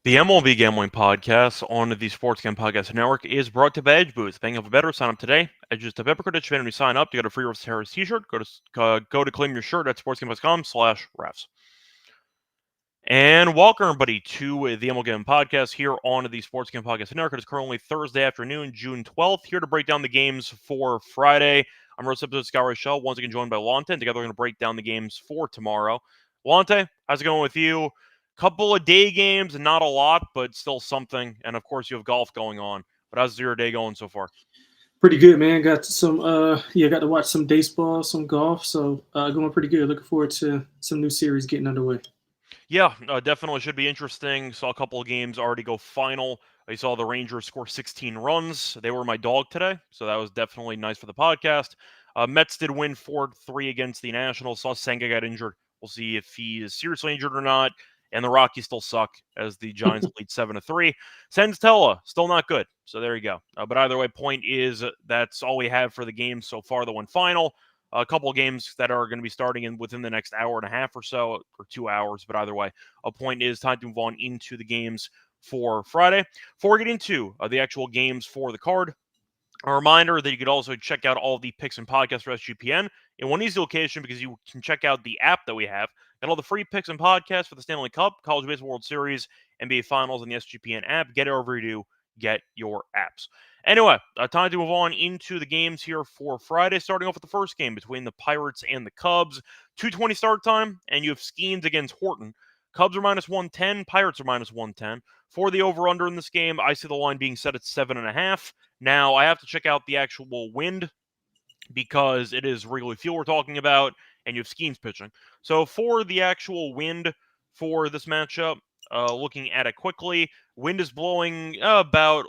The MLB Gambling Podcast on the Sports Gambling Podcast Network is brought to you by Edge Booth. Thinking of a better sign up today. Edge is the pepper credit when you sign up to get a free Refs Harris t-shirt. Go to claim your shirt at sportsgambling.com/refs. And welcome everybody to the MLB Gambling Podcast here on the Sports Gambling Podcast Network. It is currently Thursday afternoon, June 12th. Here to break down the games for Friday. I'm Road Episode Scott Reichel, once again joined by Lonte, and together we're going to break down the games for tomorrow. Lonte, how's it going with you? Couple of day games, not a lot, but still something. And of course, you have golf going on. But how's your day going so far? Pretty good, man. Got some got to watch some baseball, some golf, so going pretty good. Looking forward to some new series getting underway. Yeah, definitely should be interesting. Saw a couple of games already go final. I saw the Rangers score 16 runs. They were my dog today, so that was definitely nice for the podcast. Mets did win 4-3 against the Nationals. Saw Senga got injured. We'll see if he is seriously injured or not. And the Rockies still suck as the Giants lead 7-3. Senzatella, still not good. So there you go. But either way, point is that's all we have for the games so far that went final. A couple of games that are going to be starting within the next hour and a half or so, or 2 hours. But either way, a point is time to move on into the games for Friday. Before we get into the actual games for the card, a reminder that you could also check out all the picks and podcasts for SGPN in one easy location because you can check out the app that we have. Got all the free picks and podcasts for the Stanley Cup, College Baseball World Series, NBA Finals, and the SGPN app. Get it wherever you do. Get your apps. Anyway, time to move on into the games here for Friday, starting off with the first game between the Pirates and the Cubs. 2:20 start time, and you have Skeens against Horton. Cubs are minus 110, Pirates are minus 110. For the over-under in this game, I see the line being set at 7.5. Now, I have to check out the actual wind because it is Wrigley Field we're talking about, and you have Skeens pitching. So for the actual wind for this matchup, looking at it quickly, wind is blowing about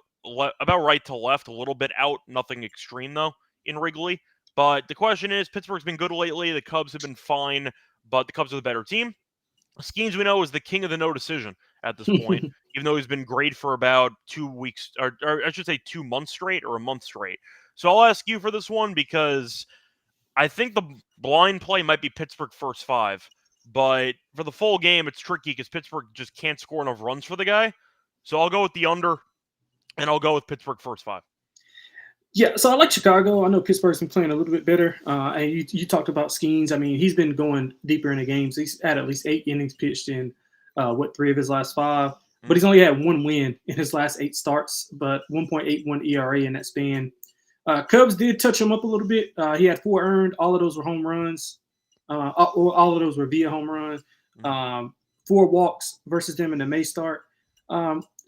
right to left, a little bit out, nothing extreme though in Wrigley. But the question is, Pittsburgh's been good lately. The Cubs have been fine, but the Cubs are the better team. Skeens, we know, is the king of the no decision at this point, even though he's been great for about 2 weeks, or I should say 2 months straight or a month straight. So I'll ask you for this one because I think the blind play might be Pittsburgh first 5. But for the full game, it's tricky because Pittsburgh just can't score enough runs for the guy. So I'll go with the under, and I'll go with Pittsburgh first 5. Yeah, so I like Chicago. I know Pittsburgh's been playing a little bit better. And you talked about Skeens. I mean, he's been going deeper into games. He's had at least 8 innings pitched in, 3 of his last 5. But he's only had 1 win in his last 8 starts, but 1.81 ERA in that span. Cubs did touch him up a little bit. He had 4 earned. All of those were home runs. All of those were via home runs. 4 walks versus them in the May start.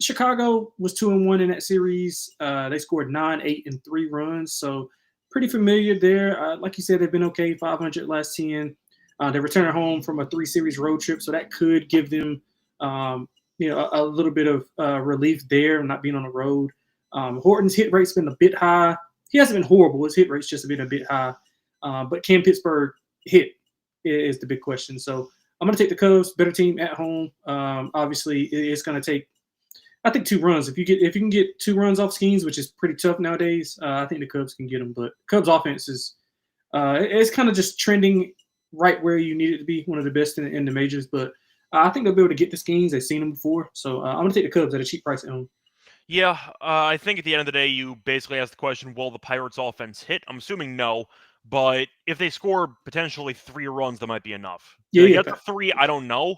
Chicago was 2-1 in that series. They scored 9, 8, and 3 runs. So pretty familiar there. Like you said, they've been okay, 500 last 10. They returned home from a 3-series road trip, so that could give them, a little bit of relief there, not being on the road. Horton's hit rate's been a bit high. He hasn't been horrible. His hit rate's just been a bit high. But can Pittsburgh hit is the big question. So I'm going to take the Cubs, better team at home. Obviously, it's going to take, I think, 2 runs. If you can get 2 runs off Skeens, which is pretty tough nowadays, I think the Cubs can get them. But Cubs offense is it's kind of just trending right where you need it to be, one of the best in the majors. But I think they'll be able to get the Skeens. They've seen them before. So I'm going to take the Cubs at a cheap price at home. Yeah, I think at the end of the day, you basically ask the question, will the Pirates offense hit? I'm assuming no, but if they score potentially 3 runs, that might be enough. Do they get to 3? I don't know.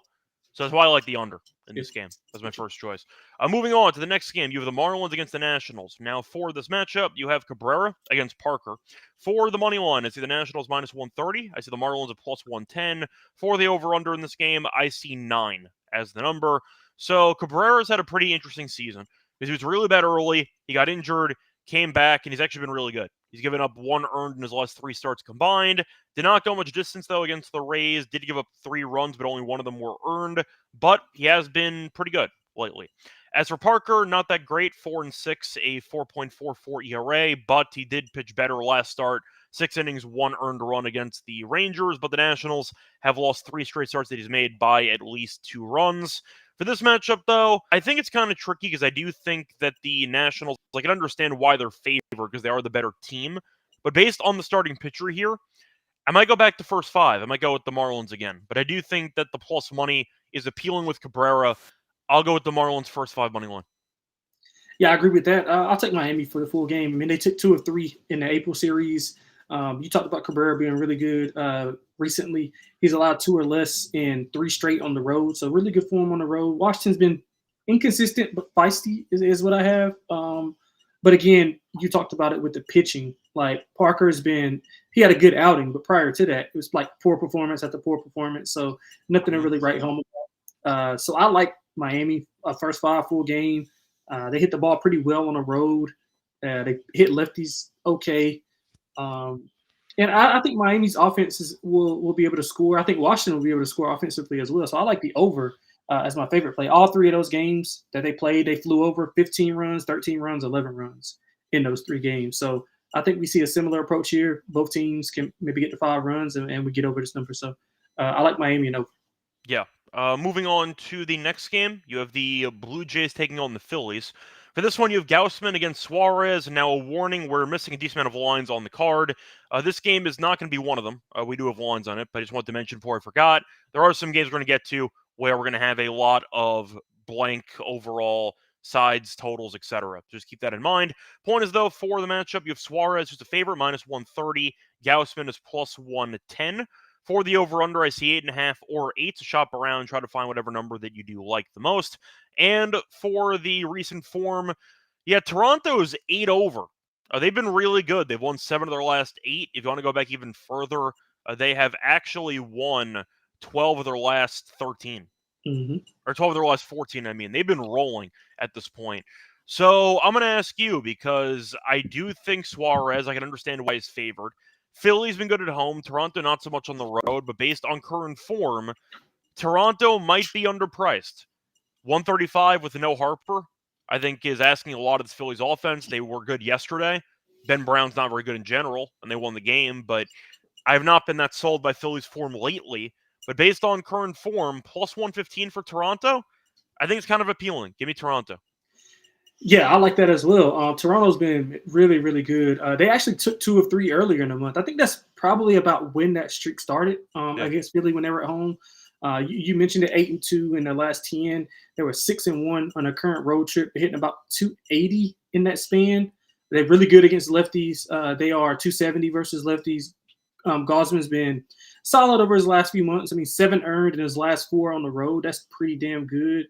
So that's why I like the under in this game. That's my first choice. Moving on to the next game, you have the Marlins against the Nationals. Now, for this matchup, you have Cabrera against Parker. For the money line, I see the Nationals minus 130. I see the Marlins at plus 110. For the over-under in this game, I see 9 as the number. So Cabrera's had a pretty interesting season because he was really bad early. He got injured, came back, and he's actually been really good. He's given up 1 earned in his last 3 starts combined. Did not go much distance, though, against the Rays. Did give up 3 runs, but only 1 of them were earned. But he has been pretty good lately. As for Parker, not that great. 4-6, a 4.44 ERA, but he did pitch better last start. 6 innings, 1 earned run against the Rangers, but the Nationals have lost 3 straight starts that he's made by at least 2 runs. For this matchup, though, I think it's kind of tricky because I do think that the Nationals, I can understand why they're favored because they are the better team. But based on the starting pitcher here, I might go back to first 5. I might go with the Marlins again. But I do think that the plus money is appealing with Cabrera. I'll go with the Marlins first 5 money line. Yeah, I agree with that. I'll take Miami for the full game. I mean, they took 2 of 3 in the April series. You talked about Cabrera being really good recently. He's allowed 2 or less in 3 straight on the road, so really good form on the road. Washington's been inconsistent but feisty is what I have. But again, you talked about it with the pitching. Like he had a good outing, but prior to that, it was like poor performance after poor performance. So nothing to really write home about. So I like Miami first 5 full game. They hit the ball pretty well on the road. They hit lefties okay. And I think Miami's offenses will be able to score. I think Washington will be able to score offensively as well. So I like the over as my favorite play. All 3 of those games that they played, they flew over 15 runs, 13 runs, 11 runs in those 3 games. So I think we see a similar approach here. Both teams can maybe get to 5 runs and we get over this number. So I like Miami and over. Yeah. Moving on to the next game, you have the Blue Jays taking on the Phillies. For this one, you have Gausman against Suarez, and now a warning, we're missing a decent amount of lines on the card. This game is not going to be one of them. We do have lines on it, but I just wanted to mention before I forgot, there are some games we're going to get to where we're going to have a lot of blank overall sides, totals, etc. Just keep that in mind. Point is, though, for the matchup, you have Suarez, who's a favorite, minus 130. Gausman is plus 110. For the over-under, I see 8.5 or 8 to shop around, try to find whatever number that you do like the most. And for the recent form, yeah, Toronto's 8 over. They've been really good. They've won 7 of their last 8. If you want to go back even further, they have actually won 12 of their last 13. Mm-hmm. Or 12 of their last 14, I mean. They've been rolling at this point. So I'm going to ask you, because I do think Suarez, I can understand why he's favored. Philly's been good at home. Toronto not so much on the road, but based on current form, Toronto might be underpriced. 135 with no Harper, I think, is asking a lot of this Phillies offense. They were good yesterday. Ben Brown's not very good in general, and they won the game, but I have not been that sold by Phillies form lately. But based on current form, plus 115 for Toronto, I think it's kind of appealing. Give me Toronto. Yeah, I like that as well. Toronto's been really, really good. They actually took 2 of 3 earlier in the month. I think that's probably about when that streak started against Philly when they were at home. You mentioned it, 8-2 in their last 10. They were 6-1 on a current road trip, hitting about 280 in that span. They're really good against lefties. They are 270 versus lefties. Gosman's been solid over his last few months. I mean, 7 earned in his last 4 on the road. That's pretty damn good.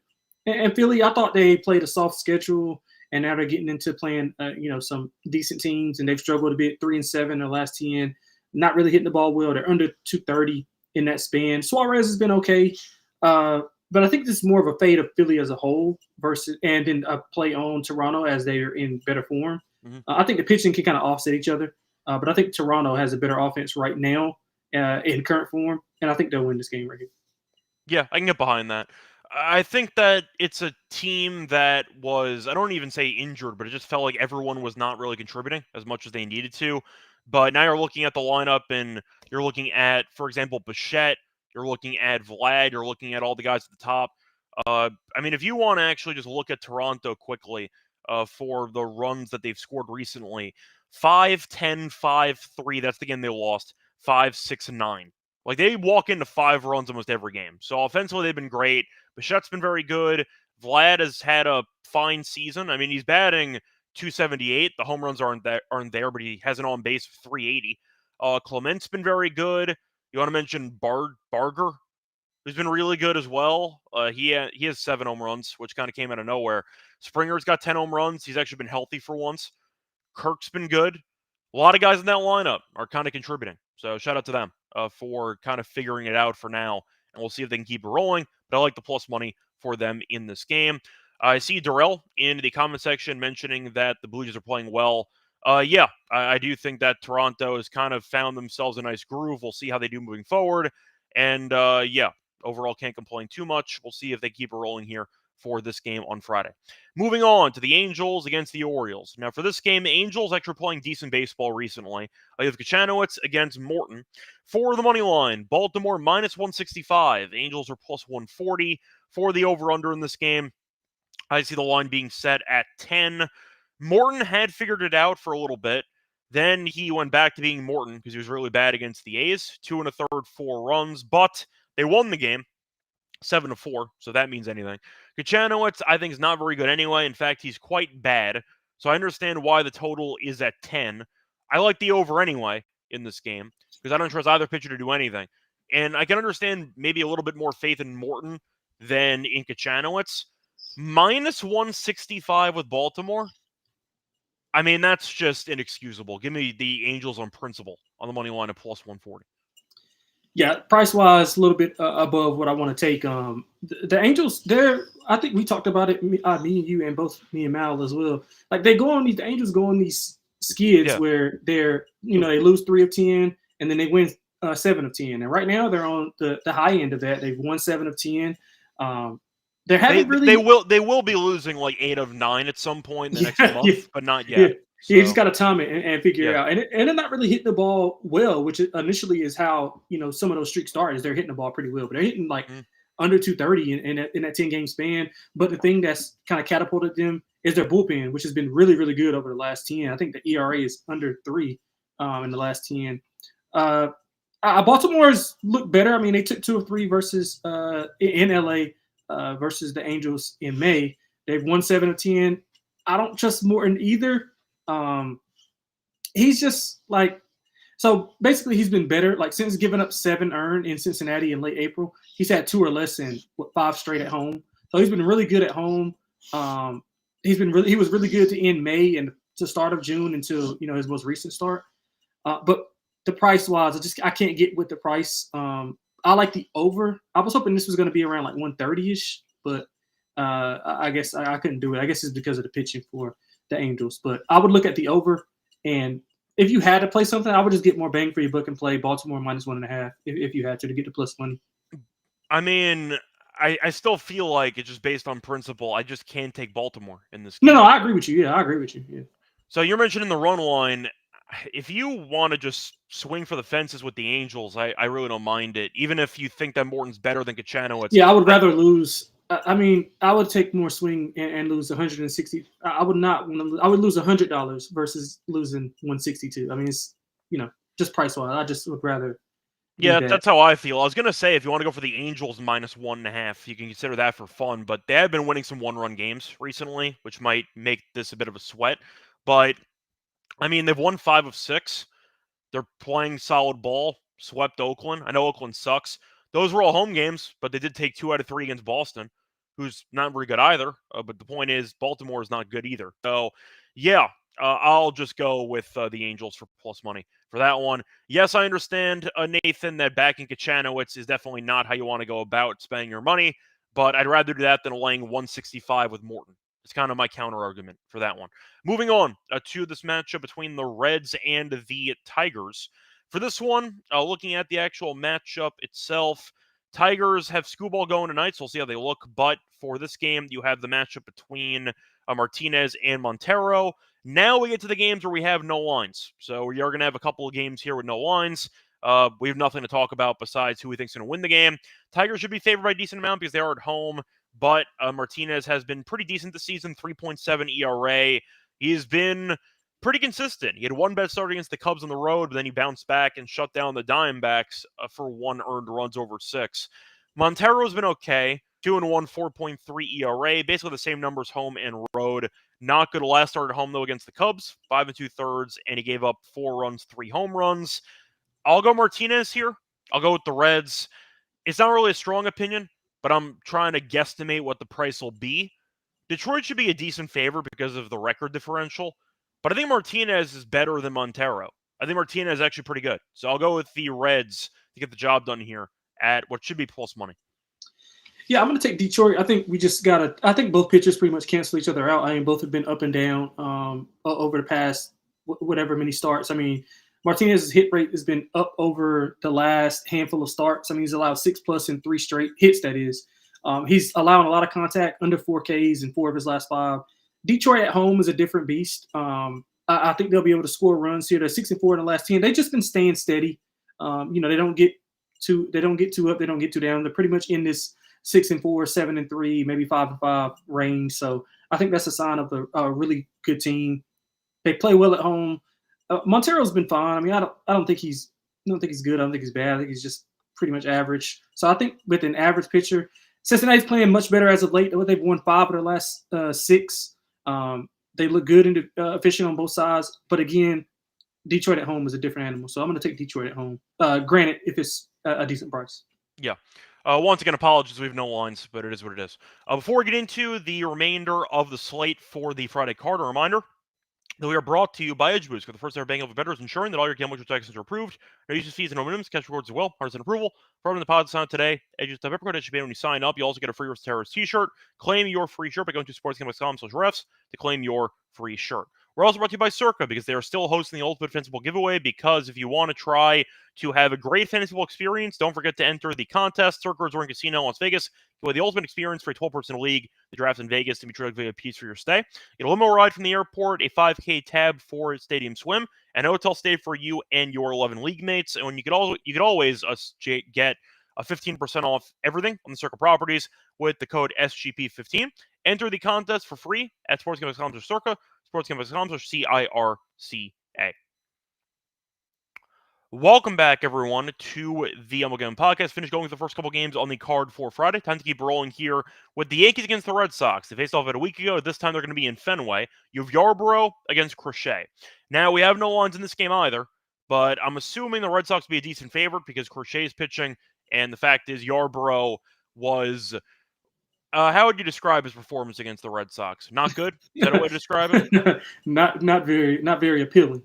And Philly, I thought they played a soft schedule, and now they're getting into playing, some decent teams, and they've struggled a bit. 3-7 in their last 10, not really hitting the ball well. They're under 230 in that span. Suarez has been okay, but I think this is more of a fade of Philly as a whole and then a play on Toronto as they are in better form. Mm-hmm. I think the pitching can kind of offset each other, but I think Toronto has a better offense right now in current form, and I think they'll win this game right here. Yeah, I can get behind that. I think that it's a team that was, I don't even say injured, but it just felt like everyone was not really contributing as much as they needed to. But now you're looking at the lineup and you're looking at, for example, Bichette, you're looking at Vlad, you're looking at all the guys at the top. I mean, if you want to actually just look at Toronto quickly for the runs that they've scored recently, 5-10, 5-3, that's the game they lost, 5-6-9. Like, they walk into 5 runs almost every game. So offensively, they've been great. Bichette's been very good. Vlad has had a fine season. I mean, he's batting 278. The home runs aren't there, but he has an on base of 380. Clement's been very good. You want to mention Barger, who's been really good as well. He has 7 home runs, which kind of came out of nowhere. Springer's got 10 home runs. He's actually been healthy for once. Kirk's been good. A lot of guys in that lineup are kind of contributing. So shout out to them for kind of figuring it out for now. And we'll see if they can keep it rolling. But I like the plus money for them in this game. I see Darrell in the comment section mentioning that the Blue Jays are playing well. Yeah, I do think that Toronto has kind of found themselves a nice groove. We'll see how they do moving forward. And yeah, overall can't complain too much. We'll see if they keep it rolling here for this game on Friday. Moving on to the Angels against the Orioles. Now, for this game, the Angels actually playing decent baseball recently. You have Kachanowicz against Morton. For the money line, Baltimore minus 165. Angels are plus 140. For the over-under in this game, I see the line being set at 10. Morton had figured it out for a little bit. Then he went back to being Morton because he was really bad against the A's. 2 1/3, 4 runs, but they won the game. 7-4, so that means anything. Kachanowicz, I think, is not very good anyway. In fact, he's quite bad. So I understand why the total is at 10. I like the over anyway in this game because I don't trust either pitcher to do anything. And I can understand maybe a little bit more faith in Morton than in Kachanowicz. Minus 165 with Baltimore. I mean, that's just inexcusable. Give me the Angels on principle on the money line at plus 140. Yeah, price wise, a little bit above what I want to take. The Angels, I think we talked about it, me and you, and both me and Mal as well. Like the Angels go on these skids where they're, they lose 3 of 10 and then they win 7 of 10. And right now they're on the high end of that. They've won 7 of 10. They will be losing like 8 of 9 at some point in the next month, but not yet. Yeah. So, you just got to time it and figure it out. And they're not really hitting the ball well, which initially is how, some of those streaks start, is they're hitting the ball pretty well. But they're hitting like under 230 in that 10-game span. But the thing that's kind of catapulted them is their bullpen, which has been really, really good over the last 10. I think the ERA is under 3 in the last 10. Baltimore's looked better. I mean, they took 2 of 3 versus in LA versus the Angels in May. They've won 7 of 10. I don't trust Morton either. He's just like, so basically he's been better. Like since giving up 7 earned in Cincinnati in late April, he's had 2 or less in 5 straight at home. So he's been really good at home. He was really good to end May and to start of June until, his most recent start. But the price wise, I can't get with the price. I like the over. I was hoping this was going to be around like 130-ish, but I guess I couldn't do it. I guess it's because of the pitching for the Angels. But I would look at the over, and if you had to play something, I would just get more bang for your buck and play Baltimore minus 1.5 if you had to get the plus money. I mean, I still feel like it's just based on principle. I just can't take Baltimore in this game. No, I agree with you. Yeah, I agree with you. Yeah. So you're mentioning the run line. If you want to just swing for the fences with the Angels, I really don't mind it. Even if you think that Morton's better than Kachanowicz. Yeah, I would rather lose. I mean, I would take more swing and lose 160. I would not want to. I would lose $100 versus losing 162. I mean, it's just price wise. I just would rather. Yeah, that's how I feel. I was gonna say if you want to go for the Angels minus 1.5, you can consider that for fun. But they have been winning some 1-run games recently, which might make this a bit of a sweat. But I mean, they've won 5 of 6. They're playing solid ball. Swept Oakland. I know Oakland sucks. Those were all home games, but they did take 2 out of 3 against Boston, who's not very good either. But the point is, Baltimore is not good either. So, yeah, I'll just go with the Angels for plus money for that one. Yes, I understand, Nathan, that backing Kachanowicz is definitely not how you want to go about spending your money, but I'd rather do that than laying 165 with Morton. It's kind of my counter argument for that one. Moving on to this matchup between the Reds and the Tigers. For this one, looking at the actual matchup itself, Tigers have Skubal going tonight, so we'll see how they look. But for this game, you have the matchup between Martinez and Montero. Now we get to the games where we have no lines. So we are going to have a couple of games here with no lines. We have nothing to talk about besides who we think is going to win the game. Tigers should be favored by a decent amount because they are at home. But Martinez has been pretty decent this season, 3.7 ERA. He's been pretty consistent. He had 1 bad start against the Cubs on the road, but then he bounced back and shut down the Diamondbacks for 1 earned runs over 6. Montero's been okay, 2-1, 4.3 ERA, basically the same numbers home and road. Not good last start at home, though, against the Cubs, 5 2/3, and he gave up 4 runs, 3 home runs. I'll go Martinez here. I'll go with the Reds. It's not really a strong opinion, but I'm trying to guesstimate what the price will be. Detroit should be a decent favorite because of the record differential, but I think Martinez is better than Montero. I think Martinez is actually pretty good. So I'll go with the Reds to get the job done here at what should be plus money. Yeah, I'm going to take Detroit. I think we just got to – I think both pitchers pretty much cancel each other out. I mean, both have been up and down over the past whatever many starts. I mean, Martinez's hit rate has been up over the last handful of starts. I mean, he's allowed 6+ in 3 straight hits, that is. He's allowing a lot of contact, under 4 Ks in 4 of his last 5. Detroit at home is a different beast. I think they'll be able to score runs here. They're 6-4 in the last 10. They've just been staying steady. They don't get too up, they don't get too down. They're pretty much in this 6-4, 7-3, maybe 5-5 range. So I think that's a sign of a really good team. They play well at home. Montero's been fine. I mean, I don't think he's good. I don't think he's bad. I think he's just pretty much average. So I think with an average pitcher, Cincinnati's playing much better as of late. They've won 5 of their last 6. They look good and efficient on both sides. But again, Detroit at home is a different animal. So I'm going to take Detroit at home. Granted, if it's a decent price. Yeah. Once again, apologies, we have no lines, but it is what it is. Before we get into the remainder of the slate for the Friday card, a reminder that we are brought to you by EdgeBoost, for the first ever bank of bettors, ensuring that all your gambling transactions are approved. No uses, fees, and no minimums. Cash rewards as well. Partisan approval. For the pod sign up today, Edge's have code SGPN when you sign up. You also get a free Terrorist t-shirt. Claim your free shirt by going to sportsgambling.com/refs to claim your free shirt. We're also brought to you by Circa, because they are still hosting the Ultimate Fantasy Football giveaway, because if you want to try to have a great fantasy football experience, don't forget to enter the contest. Circa Resort and Casino in Las Vegas. With the ultimate experience for a 12-person league, the draft in Vegas, to be treated like VIPs for your stay. Get a limo ride from the airport, a 5K tab for a stadium swim, and a hotel stay for you and your 11 league mates. And you could always get a 15% off everything on the Circa properties with the code SGP15. Enter the contest for free at sportsgambling.com/circa, sportsgambling.com/CIRCA. Welcome back, everyone, to the MLB Gambling Podcast. Finished going with the first couple games on the card for Friday. Time to keep rolling here with the Yankees against the Red Sox. They faced off a week ago. This time they're going to be in Fenway. You have Yarbrough against Crochet. Now, we have no lines in this game either, but I'm assuming the Red Sox will be a decent favorite because Crochet is pitching, and the fact is Yarbrough was... how would you describe his performance against the Red Sox? Not good? Is that a way to describe it? not very appealing.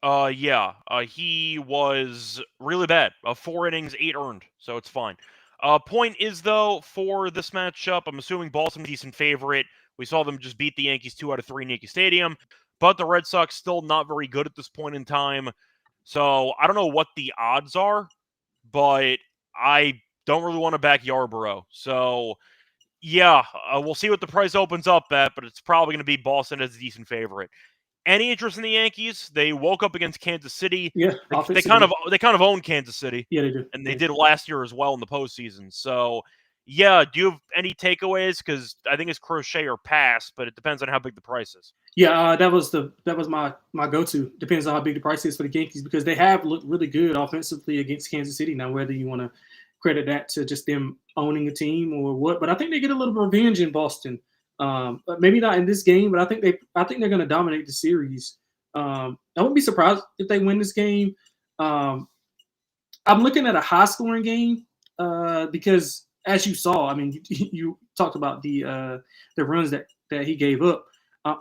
He was really bad. 4 innings, 8 earned, so it's fine. Point is, though, for this matchup, I'm assuming Boston's a decent favorite. We saw them just beat the Yankees 2 out of 3 in Yankee Stadium, but the Red Sox still not very good at this point in time. So I don't know what the odds are, but I don't really want to back Yarbrough. So, yeah, we'll see what the price opens up at, but it's probably going to be Boston as a decent favorite. Any interest in the Yankees? They woke up against Kansas City. Yeah, they kind of own Kansas City. Yeah, they do, and they did last year as well in the postseason. So, yeah, do you have any takeaways? Because I think it's Crochet or pass, but it depends on how big the price is. Yeah, that was my go-to. Depends on how big the price is for the Yankees, because they have looked really good offensively against Kansas City. Now, whether you want to credit that to just them owning a team or what, but I think they get a little revenge in Boston. But maybe not in this game, but I think they're going to dominate the series. I wouldn't be surprised if they win this game. I'm looking at a high-scoring game because, as you saw, I mean, you talked about the runs that he gave up.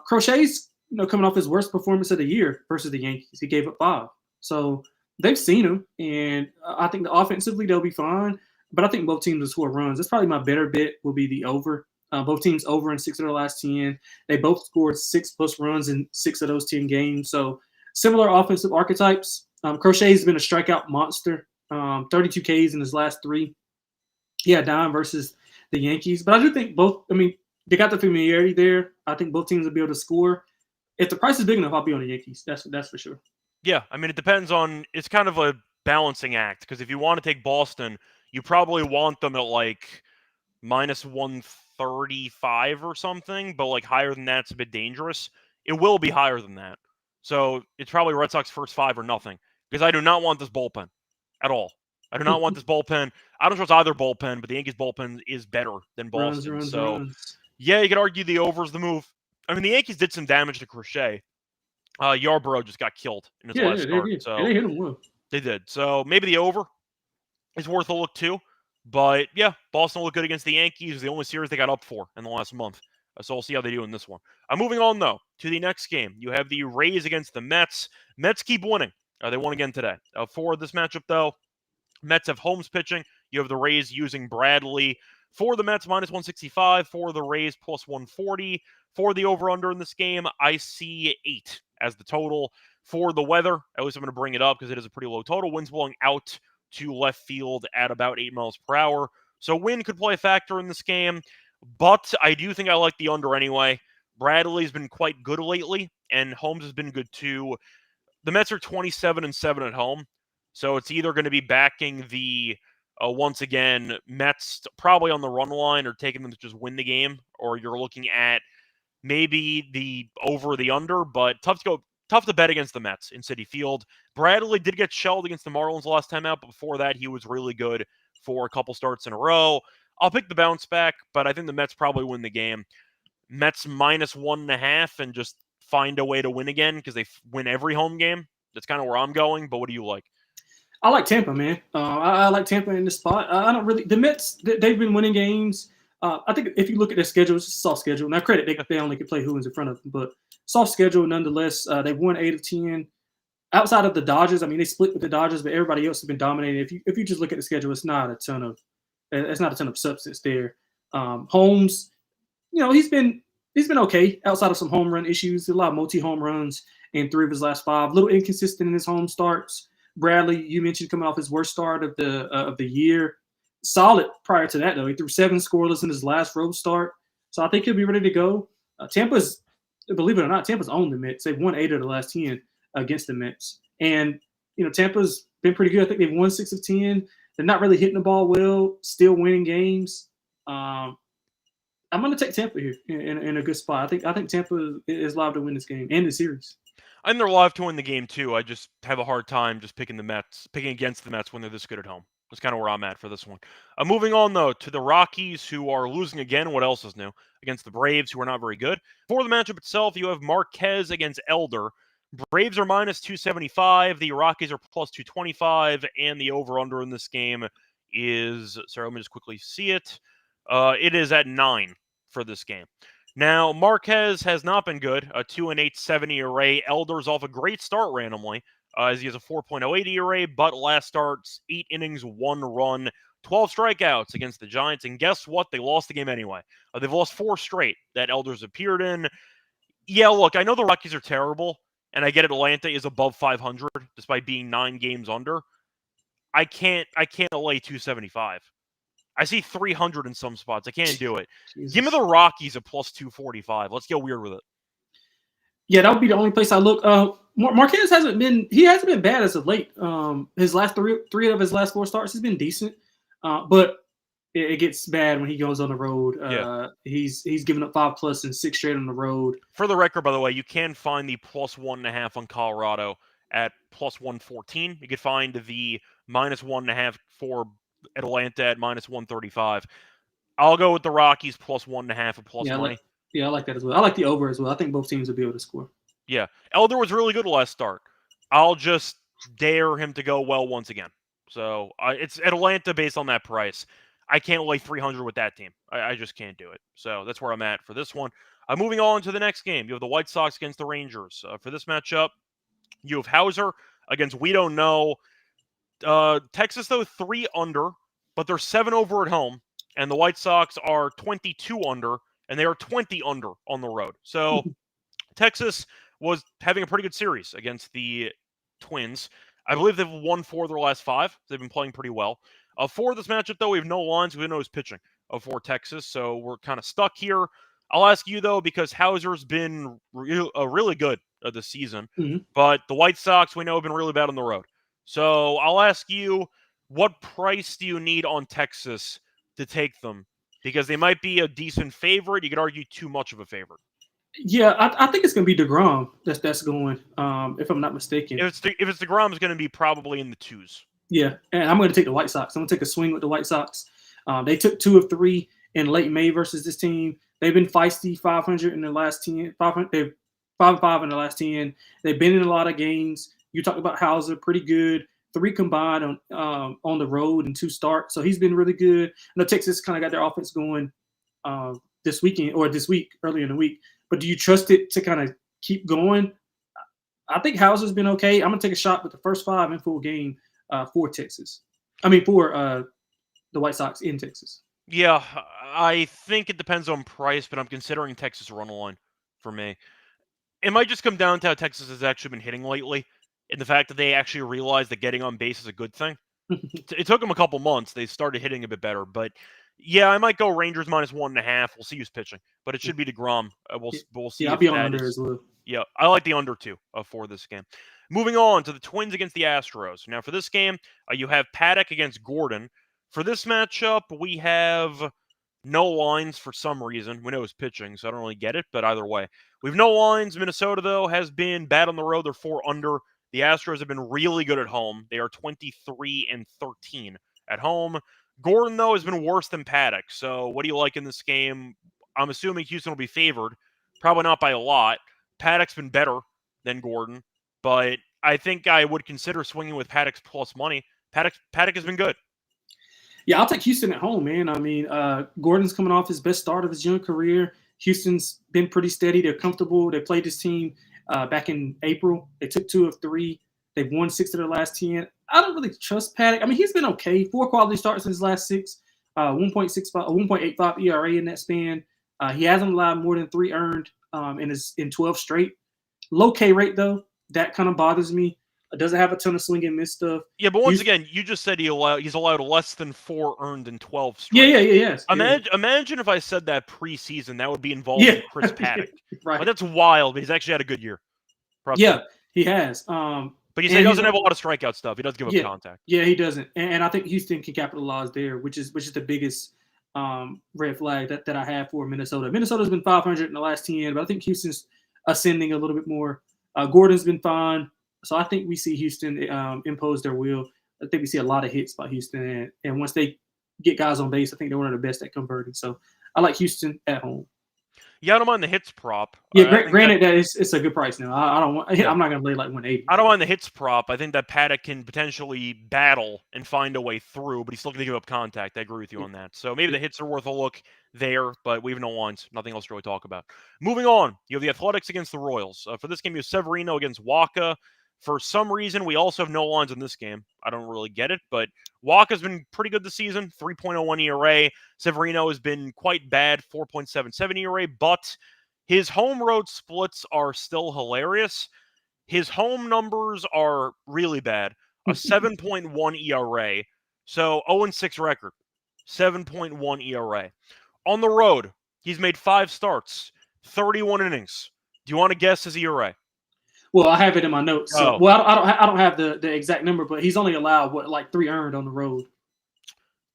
Crochet's coming off his worst performance of the year versus the Yankees. He gave up 5, so they've seen him, and I think offensively they'll be fine. But I think both teams will score runs. That's probably my better bet. Will be the over. Both teams over in 6 of their last 10. They both scored 6+ runs in 6 of those 10 games. So similar offensive archetypes. Crochet's been a strikeout monster. 32 Ks in his last 3. Yeah, Dime versus the Yankees. But I do think both. I mean, they got the familiarity there. I think both teams will be able to score. If the price is big enough, I'll be on the Yankees. That's for sure. Yeah, I mean, it depends on. It's kind of a balancing act, because if you want to take Boston, you probably want them at like minus 135 or something, but like higher than that's a bit dangerous. It will be higher than that. So it's probably Red Sox first 5 or nothing, because I do not want this bullpen at all. I do not want this bullpen. I don't trust either bullpen, but the Yankees bullpen is better than Boston. Runs. Yeah, you could argue the over's the move. I mean, the Yankees did some damage to Crochet. Yarbrough just got killed in his last start. So they hit him well. They did. So maybe the over is worth a look too. But yeah, Boston looked good against the Yankees. It was the only series they got up for in the last month. So we'll see how they do in this one. Moving on, though, to the next game. You have the Rays against the Mets. Mets keep winning. They won again today. For this matchup, though, Mets have Holmes pitching. You have the Rays using Bradley. For the Mets, minus 165. For the Rays, plus 140. For the over-under in this game, I see 8 as the total. For the weather, at least I'm going to bring it up because it is a pretty low total. Winds blowing out to left field at about 8 miles per hour. So wind could play a factor in this game, but I do think I like the under anyway. Bradley's been quite good lately, and Holmes has been good too. The Mets are 27-7 at home, so it's either going to be backing the, once again, Mets probably on the run line or taking them to just win the game, or you're looking at maybe the over the under, but tough to bet against the Mets in Citi Field. Bradley did get shelled against the Marlins last time out, but before that, he was really good for a couple starts in a row. I'll pick the bounce back, but I think the Mets probably win the game. Mets -1.5 and just find a way to win again because they win every home game. That's kind of where I'm going, but what do you like? I like Tampa, man. I like Tampa in this spot. I don't really – the Mets, they've been winning games. I think if you look at their schedule, it's a soft schedule. Now, credit, they only can play who's in front of them, but soft schedule nonetheless. They've won 8 of 10. Outside of the Dodgers, I mean, they split with the Dodgers, but everybody else has been dominating. If you just look at the schedule, it's not a ton of substance there. Holmes, he's been okay outside of some home run issues. A lot of multi-home runs in 3 of his last 5. A little inconsistent in his home starts. Bradley, you mentioned coming off his worst start of the year. Solid prior to that, though. He threw 7 scoreless in his last road start. So I think he'll be ready to go. Tampa's, believe it or not, Tampa's owned the Mets. They've won 8 of the last 10 against the Mets. And, Tampa's been pretty good. I think they've won 6 of 10. They're not really hitting the ball well, still winning games. I'm going to take Tampa here in a good spot. I think Tampa is live to win this game and the series. I think they're live to win the game, too. I just have a hard time just picking against the Mets when they're this good at home. That's kind of where I'm at for this one. Moving on, though, to the Rockies, who are losing again. What else is new? Against the Braves, who are not very good. For the matchup itself, you have Marquez against Elder. Braves are -275. The Rockies are +225. And the over-under in this game is, let me just quickly see it. It is at 9 for this game. Now, Marquez has not been good. A 2.87 ERA. Elder's off a great start randomly, as he has a 4.08 ERA, but last starts, 8 innings, 1 run, 12 strikeouts against the Giants. And guess what? They lost the game anyway. They've lost 4 straight that Elder's appeared in. Yeah, look, I know the Rockies are terrible, and I get Atlanta is above 500 despite being 9 games under. I can't lay 275. I see 300 in some spots. I can't do it. Jesus. Give me the Rockies at +245. Let's get weird with it. Yeah, that would be the only place I look. Marquez hasn't been bad as of late. His last three of his last 4 starts has been decent, but it gets bad when he goes on the road. He's given up 5+ and 6 straight on the road. For the record, by the way, you can find the +1.5 on Colorado at +114. You could find the -1.5 for Atlanta at -135. I'll go with the Rockies +1.5 at +money. I like that as well. I like the over as well. I think both teams will be able to score. Yeah. Elder was really good last start. I'll just dare him to go well once again. So it's Atlanta based on that price. I can't lay 300 with that team. I just can't do it. So that's where I'm at for this one. Moving on to the next game. You have the White Sox against the Rangers. For this matchup, you have Hauser against we don't know. Texas, though, 3 under, but they're 7 over at home. And the White Sox are 22 under, and they are 20 under on the road. So Texas was having a pretty good series against the Twins. I believe they've won 4 of their last 5. They've been playing pretty well. For this matchup, though, we have no lines. We don't know who's pitching for Texas, so we're kind of stuck here. I'll ask you, though, because Hauser's been really good this season. Mm-hmm. But the White Sox, we know, have been really bad on the road. So I'll ask you, what price do you need on Texas to take them? Because they might be a decent favorite. You could argue too much of a favorite. Yeah, I think it's going to be DeGrom that's going, if I'm not mistaken. If it's DeGrom, it's going to be probably in the 2s. Yeah, and I'm going to take the White Sox. I'm going to take a swing with the White Sox. They took 2 of 3 in late May versus this team. They've been feisty, 500 in the last 10. They've 5-5 in the last 10. They've been in a lot of games. You talked about Hauser, pretty good. 3 combined on the road and 2 starts. So he's been really good. I know Texas kind of got their offense going this week, earlier in the week. But do you trust it to kind of keep going? I think Hauser's been okay. I'm going to take a shot with the first 5 in full game for Texas. For the White Sox in Texas. Yeah, I think it depends on price, but I'm considering Texas run line for me. It might just come down to how Texas has actually been hitting lately. And the fact that they actually realized that getting on base is a good thing. It took them a couple months. They started hitting a bit better. But, yeah, I might go Rangers -1.5. We'll see who's pitching. But it should be DeGrom. We'll see. Yeah, I'll be on under as well. Yeah, I like the under, too, for this game. Moving on to the Twins against the Astros. Now, for this game, you have Paddock against Gordon. For this matchup, we have no lines for some reason. We know who's pitching, so I don't really get it. But either way, we have no lines. Minnesota, though, has been bad on the road. They're 4 under. The Astros have been really good at home. They are 23-13 at home. Gordon, though, has been worse than Paddock. So what do you like in this game? I'm assuming Houston will be favored. Probably not by a lot. Paddock's been better than Gordon, but I think I would consider swinging with Paddock's plus money. Paddock has been good. Yeah, I'll take Houston at home, man. I mean, Gordon's coming off his best start of his young career. Houston's been pretty steady. They're comfortable. They played this team back in April. They took 2 of 3. They've won 6 of their last 10. I don't really trust Paddock. I mean, he's been okay. 4 quality starts in his last 6, 1.85 ERA in that span. He hasn't allowed more than 3 earned in 12 straight. Low K rate, though. That kind of bothers me. Doesn't have a ton of swing and miss stuff. Yeah, but once again, you just said he's allowed less than 4 earned in 12 straight. Yes. Imagine if I said that preseason, that would be involving Chris Paddock. Right. Like, that's wild, but he's actually had a good year. Yeah, he has. But he doesn't have a lot of strikeout stuff. He does give up contact. Yeah, he doesn't. And I think Houston can capitalize there, which is the biggest red flag that I have for Minnesota. Minnesota's been 500 in the last 10, but I think Houston's ascending a little bit more. Gordon's been fine. So I think we see Houston impose their will. I think we see a lot of hits by Houston. And once they get guys on base, I think they're one of the best at converting. So I like Houston at home. Yeah, I don't mind the hits prop. Yeah, granted that it's a good price now. I'm not going to lay like 180. I don't mind the hits prop. I think that Paddock can potentially battle and find a way through, but he's still going to give up contact. I agree with you on that. So maybe the hits are worth a look there, but we have no lines. Nothing else to really talk about. Moving on, you have the Athletics against the Royals. For this game, you have Severino against Waka. For some reason, we also have no lines in this game. I don't really get it, but Waka's been pretty good this season, 3.01 ERA. Severino has been quite bad, 4.77 ERA, but his home road splits are still hilarious. His home numbers are really bad, a 7.1 ERA, so 0-6 record, 7.1 ERA. On the road, he's made 5 starts, 31 innings. Do you want to guess his ERA? Well, I have it in my notes. So, well, I don't have the exact number, but he's only allowed like 3 earned on the road.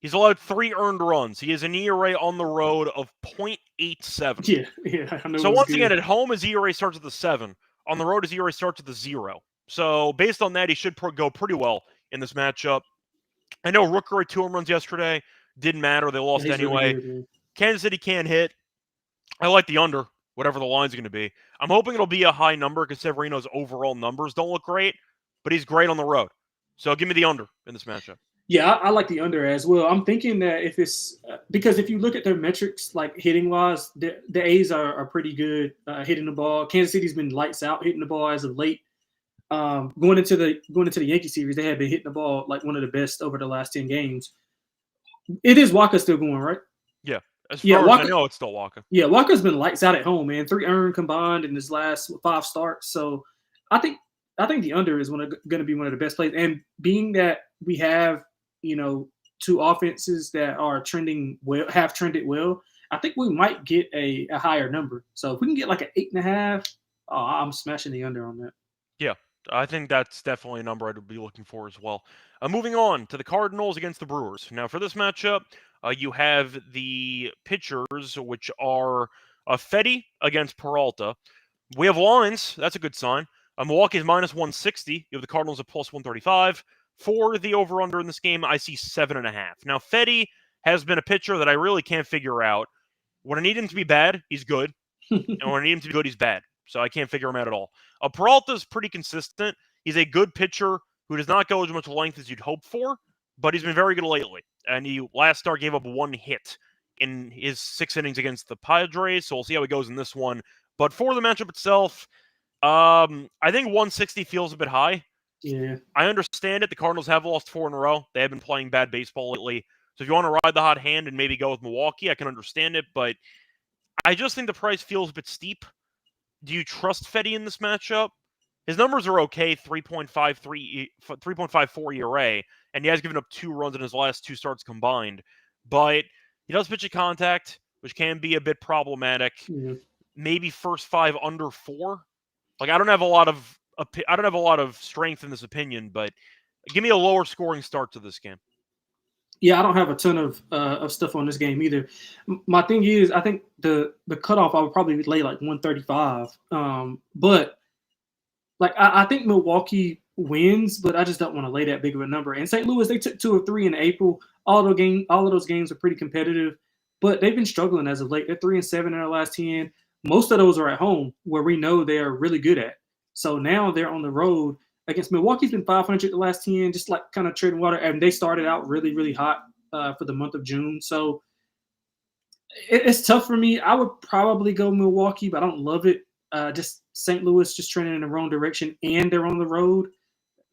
He's allowed 3 earned runs. He has an ERA on the road of 0.87. Yeah. I know. So once again, at home his ERA starts with a 7. On the road his ERA starts with a 0. So based on that, he should go pretty well in this matchup. I know Rooker had 2 home runs yesterday. Didn't matter. They lost anyway. Really good, Kansas City can't hit. I like the under, whatever the line's going to be. I'm hoping it'll be a high number because Severino's overall numbers don't look great, but he's great on the road. So give me the under in this matchup. Yeah, I like the under as well. I'm thinking that if it's because if you look at their metrics, like hitting wise, the A's are pretty good hitting the ball. Kansas City's been lights out hitting the ball as of late. Going into the Yankee series, they have been hitting the ball like one of the best over the last 10 games. It is Waka still going, right? Yeah. As far as I know, it's still Waka. Yeah, Waka's been lights out at home, man. 3 earned combined in his last 5 starts. So I think the under is going to be one of the best plays. And being that we have, 2 offenses that are have trended well, I think we might get a higher number. So if we can get like an 8.5, I'm smashing the under on that. Yeah, I think that's definitely a number I'd be looking for as well. Moving on to the Cardinals against the Brewers. Now for this matchup, you have the pitchers, which are Fetty against Peralta. We have lines. That's a good sign. Milwaukee's minus 160. You have the Cardinals at plus 135. For the over-under in this game, I see 7.5. Now, Fetty has been a pitcher that I really can't figure out. When I need him to be bad, he's good. And when I need him to be good, he's bad. So I can't figure him out at all. Peralta's pretty consistent. He's a good pitcher who does not go as much length as you'd hope for, but he's been very good lately. And he last start gave up 1 hit in his 6 innings against the Padres, so we'll see how he goes in this one. But for the matchup itself, I think 160 feels a bit high. Yeah. I understand it. The Cardinals have lost 4 in a row. They have been playing bad baseball lately. So if you want to ride the hot hand and maybe go with Milwaukee, I can understand it, but I just think the price feels a bit steep. Do you trust Fetty in this matchup? His numbers are okay, 3.54 ERA, and he has given up 2 runs in his last 2 starts combined. But he does pitch at contact, which can be a bit problematic. Yeah. Maybe first 5 under 4. Like I don't have a lot of strength in this opinion, but give me a lower scoring start to this game. Yeah, I don't have a ton of stuff on this game either. My thing is, I think the cutoff I would probably lay like 135. But like I think Milwaukee wins, but I just don't want to lay that big of a number. And St. Louis, they took 2 of 3 in April. all of those games are pretty competitive, but they've been struggling as of late. They're 3-7 in their last 10. Most of those are at home, where we know they are really good at. So now they're on the road against Milwaukee's been 500 the last 10, just like kind of treading water. And they started out really, really hot for the month of June. So it's tough for me. I would probably go Milwaukee, but I don't love it. Just St. Louis just trending in the wrong direction, and they're on the road.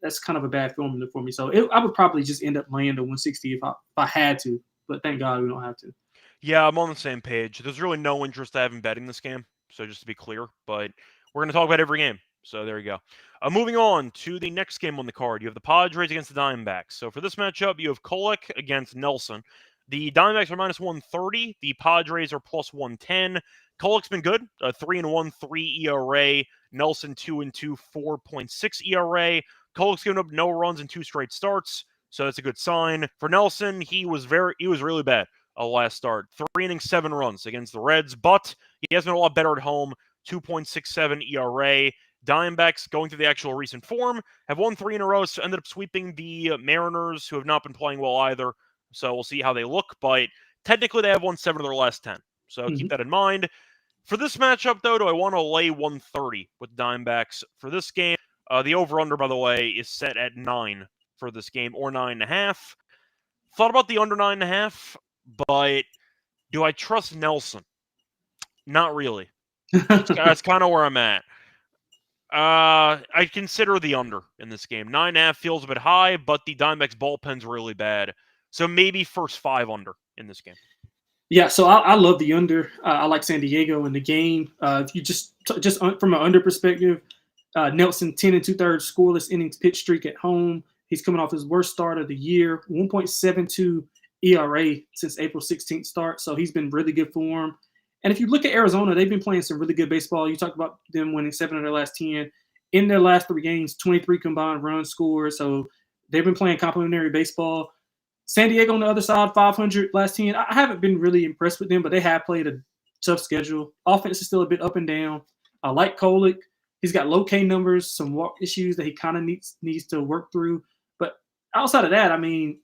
That's kind of a bad formula for me. So I would probably just end up laying the 160 if I had to. But thank God we don't have to. Yeah, I'm on the same page. There's really no interest I have in betting this game, so just to be clear. But we're going to talk about every game. So there you go. Moving on to the next game on the card, you have the Padres against the Diamondbacks. So for this matchup, you have Kolek against Nelson. The Diamondbacks are minus 130. The Padres are plus 110. Kolek's been good, 3-1, 3 ERA. Nelson 2-2, 4.6 ERA. Kolek's given up no runs in 2 straight starts, so that's a good sign. For Nelson, he was really bad last start. 3 innings, 7 runs against the Reds, but he has been a lot better at home. 2.67 ERA. Diamondbacks, going through the actual recent form, have won 3 in a row, so ended up sweeping the Mariners, who have not been playing well either. So we'll see how they look, but technically they have won 7 of their last 10. So keep that in mind. For this matchup, though, do I want to lay 130 with Diamondbacks for this game? The over-under, by the way, is set at 9 for this game, or 9.5. Thought about the under 9.5, but do I trust Nelson? Not really. That's kind of where I'm at. I consider the under in this game. 9.5 feels a bit high, but the Diamondbacks bullpen's really bad. So maybe first 5 under in this game. Yeah, so I love the under. I like San Diego in the game. If you just from an under perspective, Nelson 10 2/3 scoreless innings pitch streak at home. He's coming off his worst start of the year, 1.72 ERA since April 16th start. So he's been really good form. And if you look at Arizona, they've been playing some really good baseball. You talked about them winning 7 of their last 10. In their last 3 games, 23 combined runs scored. So they've been playing complimentary baseball. San Diego on the other side, 500 last 10. I haven't been really impressed with them, but they have played a tough schedule. Offense is still a bit up and down. I like Kolek. He's got low K numbers, some walk issues that he kind of needs to work through. But outside of that, I mean,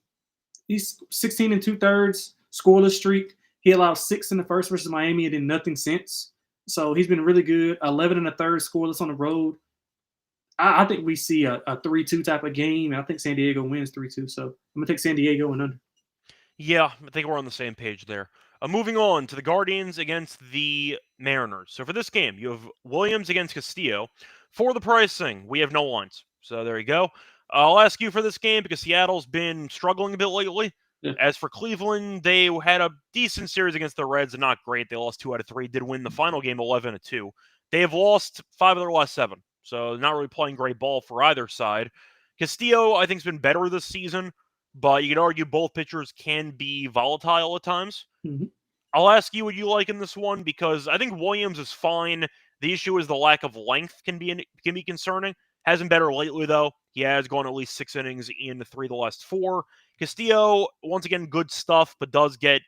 he's 16 2/3 scoreless streak. He allowed 6 in the first versus Miami and did nothing since. So he's been really good. 11 1/3 scoreless on the road. I think we see a 3-2 type of game. And I think San Diego wins 3-2. So I'm going to take San Diego and under. Yeah, I think we're on the same page there. Moving on to the Guardians against the Mariners. So for this game, you have Williams against Castillo. For the pricing, we have no lines. So there you go. I'll ask you for this game because Seattle's been struggling a bit lately. Yeah. As for Cleveland, they had a decent series against the Reds, and not great. They lost 2 out of 3. Did win the final game 11-2. They have lost 5 of their last 7. So not really playing great ball for either side. Castillo, I think, has been better this season, but you could argue both pitchers can be volatile at times. Mm-hmm. I'll ask you what you like in this one because I think Williams is fine. The issue is the lack of length can be concerning. Hasn't been better lately, though. He has gone at least 6 innings in 3 of the last 4. Castillo, once again, good stuff, but does get,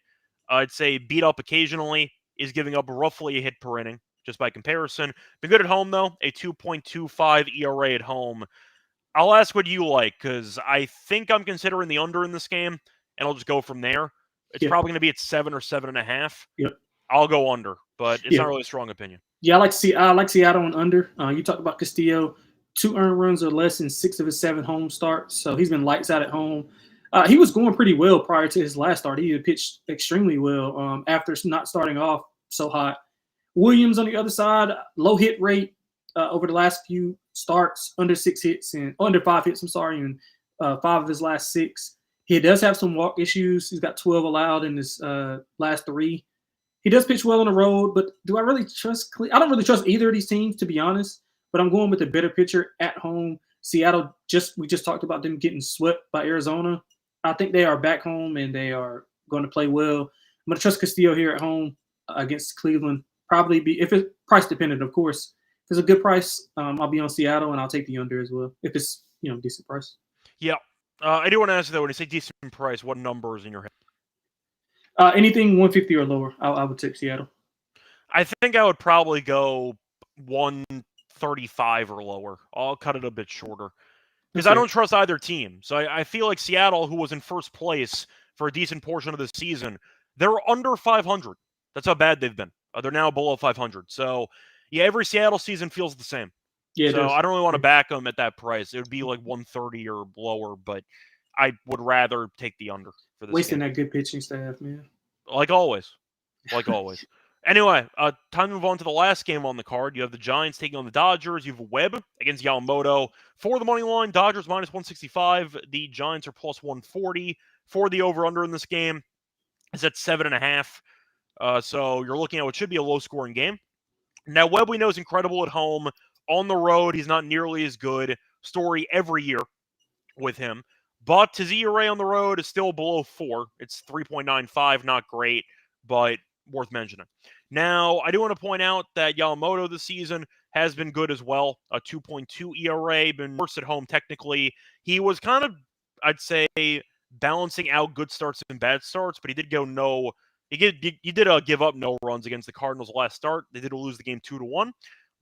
I'd say, beat up occasionally. Is giving up roughly a hit per inning, just by comparison. Been good at home, though. A 2.25 ERA at home. I'll ask what you like, because I think I'm considering the under in this game, and I'll just go from there. It's probably going to be at 7 or 7.5. Yep. I'll go under, but it's not really a strong opinion. Yeah, I like Seattle on under. You talked about Castillo, 2 earned runs or less in 6 of his 7 home starts, so he's been lights out at home. He was going pretty well prior to his last start. He had pitched extremely well after not starting off so hot. Williams on the other side, low hit rate over the last few starts, under 5 hits, and 5 of his last 6. He does have some walk issues. He's got 12 allowed in his last 3. He does pitch well on the road, but do I really trust – I don't really trust either of these teams, to be honest, but I'm going with a better pitcher at home. Seattle, we just talked about them getting swept by Arizona. I think they are back home, and they are going to play well. I'm going to trust Castillo here at home against Cleveland. Probably be – if it's price dependent, of course. If it's a good price, I'll be on Seattle, and I'll take the under as well, if it's, decent price. Yeah. I do want to ask you, though, when you say decent price, what number is in your head? Anything 150 or lower, I would take Seattle. I think I would probably go 135 or lower. I'll cut it a bit shorter because I don't trust either team. So I feel like Seattle, who was in first place for a decent portion of the season, they're under 500. That's how bad they've been. They're now below 500. So, yeah, every Seattle season feels the same. Yeah, so I don't really want to back them at that price. It would be like 130 or lower, but I would rather take the under for this wasting game. that good pitching staff, man. Like always. Anyway, time to move on to the last game on the card. You have the Giants taking on the Dodgers. You have Webb against Yamamoto. For the money line, Dodgers minus 165. The Giants are plus 140. For the over-under in this game, it's at 7.5. So you're looking at what should be a low-scoring game. Now, Webb we know is incredible at home. On the road, he's not nearly as good. Story every year with him. But his ERA on the road is still below 4. It's 3.95, not great, but worth mentioning. Now, I do want to point out that Yamamoto this season has been good as well. A 2.2 ERA, been worse at home technically. He was kind of, I'd say, balancing out good starts and bad starts, but he did give up no runs against the Cardinals last start. They did lose the game 2-1,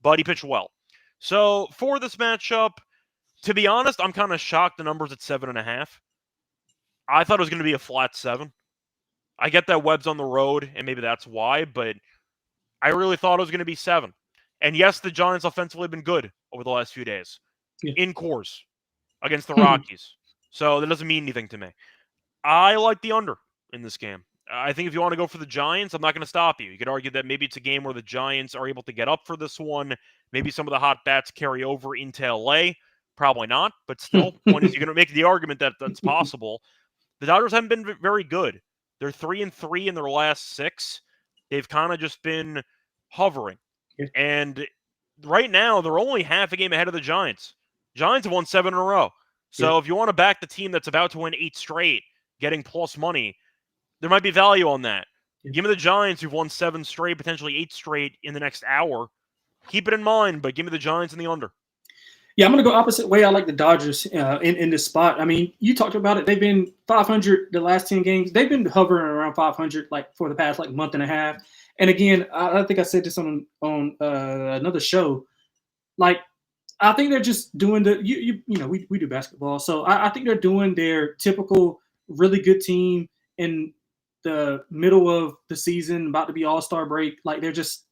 but he pitched well. So for this matchup, to be honest, I'm kind of shocked the number's at 7.5. I thought it was going to be a flat 7. I get that Webb's on the road, and maybe that's why, but I really thought it was going to be 7. And yes, the Giants offensively have been good over the last few days. Yeah. In course against the Rockies. So that doesn't mean anything to me. I like the under in this game. I think if you want to go for the Giants, I'm not going to stop you. You could argue that maybe it's a game where the Giants are able to get up for this one. Maybe some of the hot bats carry over into LA. Probably not, but still, point is you're going to make the argument that that's possible. The Dodgers haven't been very good. They're 3-3 in their last 6. They've kind of just been hovering. Yeah. And right now, they're only half a game ahead of the Giants. Giants have won 7 in a row. So if you want to back the team that's about to win 8 straight, getting plus money, there might be value on that. Yeah. Give me the Giants who've won 7 straight, potentially 8 straight in the next hour. Keep it in mind, but give me the Giants in the under. Yeah, I'm going to go opposite way. I like the Dodgers in this spot. I mean, you talked about it. They've been 500 the last 10 games. They've been hovering around 500 like for the past like month and a half. And again, I think I said this on another show. Like, I think they're just doing we do basketball. So I think they're doing their typical really good team in the middle of the season, about to be All-Star break. Like, they're just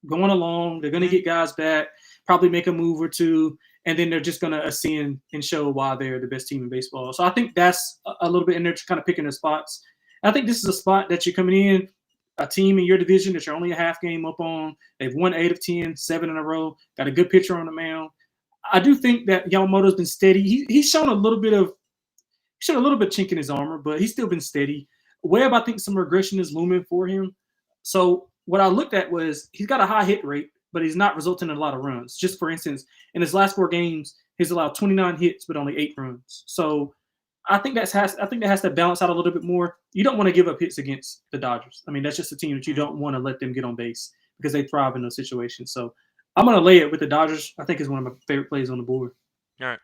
going along. They're going to get guys back, probably make a move or two, and then they're just going to ascend and show why they're the best team in baseball. So I think that's a little bit in there, kind of picking their spots. And I think this is a spot that you're coming in, a team in your division that you're only a half game up on. They've won 8 of 10, 7 in a row, got a good pitcher on the mound. I do think that Yamamoto's been steady. He's shown a little bit of chink in his armor, but he's still been steady. Webb, I think some regression is looming for him. So what I looked at was he's got a high hit rate, but he's not resulting in a lot of runs. Just for instance, in his last 4 games, he's allowed 29 hits, but only 8 runs. So I think that has to balance out a little bit more. You don't want to give up hits against the Dodgers. I mean, that's just a team that you don't want to let them get on base because they thrive in those situations. So I'm going to lay it with the Dodgers. I think it's one of my favorite plays on the board. All right.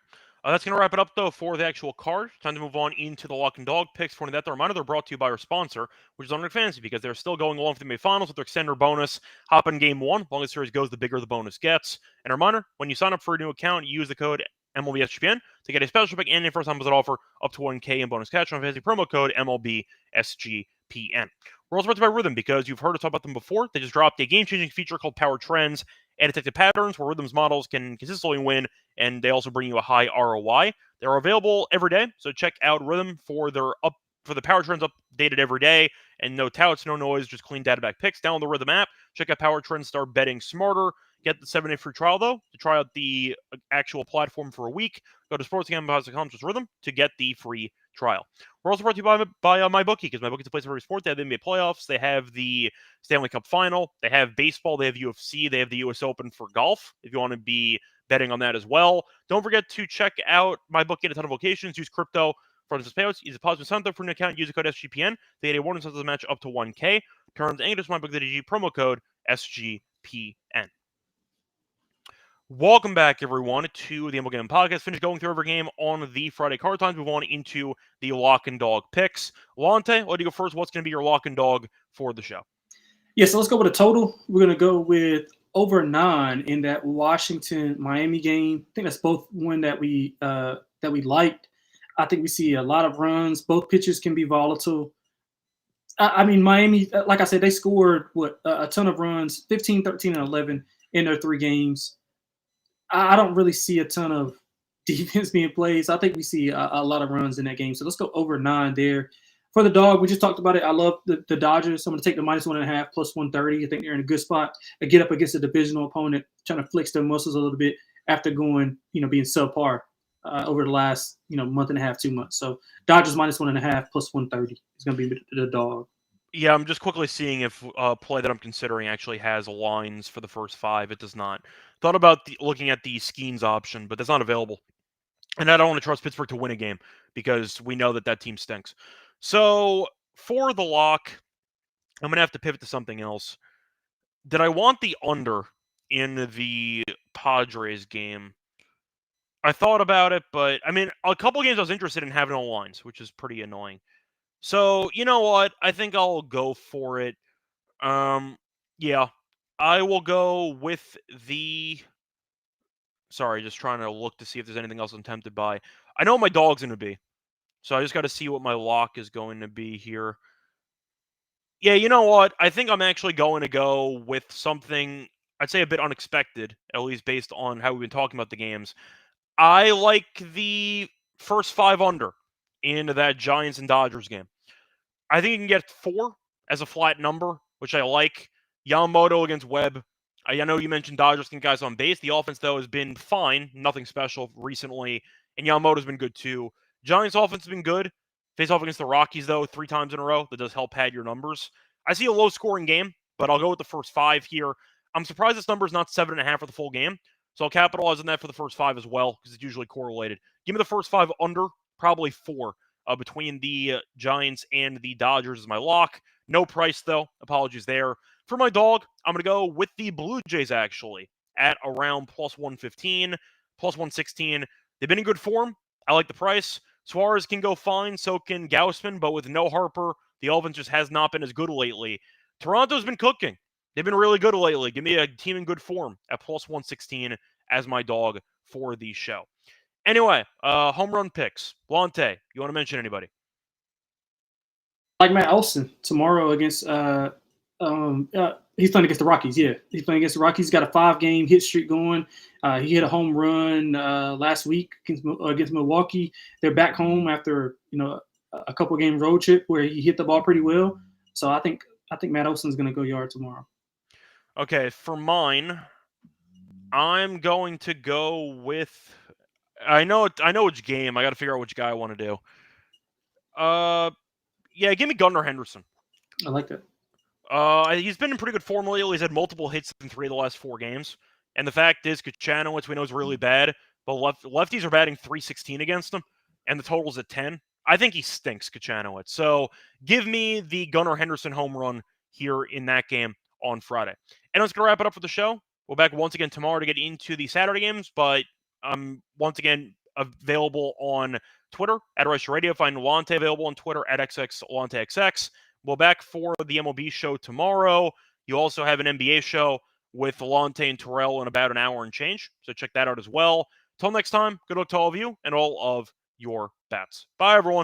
That's going to wrap it up, though, for the actual card. Time to move on into the lock and dog picks. For that, the reminder, they're brought to you by our sponsor, which is Underdog Fantasy, because they're still going along for the NBA Finals with their extender bonus. Hop in Game 1. The longer the series goes, the bigger the bonus gets. And a reminder, when you sign up for a new account, use the code MLB SGPN to get a special pick and a first-time visit offer up to $1K in bonus cash on fantasy promo code MLB SGPN. We're also brought to you by Rhythm, because you've heard us talk about them before. They just dropped a game-changing feature called Power Trends and Detective Patterns, where Rhythm's models can consistently win, and they also bring you a high ROI. They're available every day, so check out Rhythm for the Power Trends updated every day, and no touts, no noise, just clean data back picks. Download the Rhythm app, check out Power Trends, start betting smarter. Get the 7-day free trial, though, to try out the actual platform for a week. Go to sportsgamblingpodcast.com/rhythm to get the free trial. We're also brought to you by MyBookie, because MyBookie is a place for every sport. They have the NBA playoffs. They have the Stanley Cup final. They have baseball. They have UFC. They have the US Open for golf, if you want to be betting on that as well. Don't forget to check out MyBookie at a ton of locations. Use crypto for instant payouts. Use a positive sign-up for an account. Use the code SGPN. They get a warning the match up to $1K. Terms and conditions MyBookie.ag, promo code SGPN. Welcome back, everyone, to the MLB Gambling Podcast. Finish going through every game on the Friday card times. Move on into the lock and dog picks. Lonte, let you go first. What's going to be your lock and dog for the show? Yeah, so let's go with a total. We're going to go with over 9 in that Washington-Miami game. I think that's both one that we liked. I think we see a lot of runs. Both pitchers can be volatile. I mean, Miami, like I said, they scored a ton of runs, 15, 13, and 11 in their 3 games. I don't really see a ton of defense being played. So I think we see a lot of runs in that game. So let's go over 9 there. For the dog, we just talked about it. I love the Dodgers. So I'm going to take the -1.5 plus 130. I think they're in a good spot to get up against a divisional opponent, trying to flex their muscles a little bit after going, being subpar over the last, month and a half, 2 months. So Dodgers -1.5 plus 130 is going to be the dog. Yeah, I'm just quickly seeing if a play that I'm considering actually has lines for the first 5. It does not. Thought about looking at the Skeens option, but that's not available. And I don't want to trust Pittsburgh to win a game because we know that team stinks. So for the lock, I'm going to have to pivot to something else. Did I want the under in the Padres game? I thought about it, but I mean, a couple games I was interested in having no lines, which is pretty annoying. So, you know what? I think I'll go for it. Yeah. I will go with the Sorry, just trying to look to see if there's anything else I'm tempted by. I know what my dog's going to be. So I just got to see what my lock is going to be here. Yeah, you know what? I think I'm actually going to go with something, I'd say a bit unexpected, at least based on how we've been talking about the games. I like the first 5 under in that Giants and Dodgers game. I think you can get 4 as a flat number, which I like. Yamamoto against Webb. I know you mentioned Dodgers can guys on base. The offense, though, has been fine. Nothing special recently. And Yamamoto's been good, too. Giants' offense has been good. Face off against the Rockies, though, 3 times in a row. That does help pad your numbers. I see a low-scoring game, but I'll go with the first 5 here. I'm surprised this number is not 7.5 for the full game. So I'll capitalize on that for the first 5 as well, because it's usually correlated. Give me the first 5 under, probably 4. Between the Giants and the Dodgers is my lock. No price, though. Apologies there. For my dog, I'm going to go with the Blue Jays, actually, at around plus 115, plus 116. They've been in good form. I like the price. Suarez can go fine, so can Gausman, but with no Harper, the offense just has not been as good lately. Toronto's been cooking. They've been really good lately. Give me a team in good form at plus 116 as my dog for the show. Anyway, home run picks. Lonte, you want to mention anybody? Like Matt Olson tomorrow against he's playing against the Rockies. Yeah, he's playing against the Rockies. He's got a 5-game hit streak going. He hit a home run last week against Milwaukee. They're back home after a couple game road trip where he hit the ball pretty well. So I think Matt Olson's going to go yard tomorrow. Okay, for mine, I'm going to go with. I know which game. I got to figure out which guy I want to do. Yeah, give me Gunnar Henderson. I like that. He's been in pretty good form lately. He's had multiple hits in 3 of the last 4 games. And the fact is, Kachanowicz, we know, is really bad, but lefties are batting .316 against him, and the total's at 10. I think he stinks, Kachanowicz. So give me the Gunnar Henderson home run here in that game on Friday. And that's going to wrap it up for the show. We'll be back once again tomorrow to get into the Saturday games, but I'm once again available on Twitter at Reichel Radio. Find Lonte available on Twitter at XXLonteXX. We'll back for the MLB show tomorrow. You also have an NBA show with Lonte and Terrell in about an hour and change, so check that out as well. Till next time, good luck to all of you and all of your bats. Bye, everyone.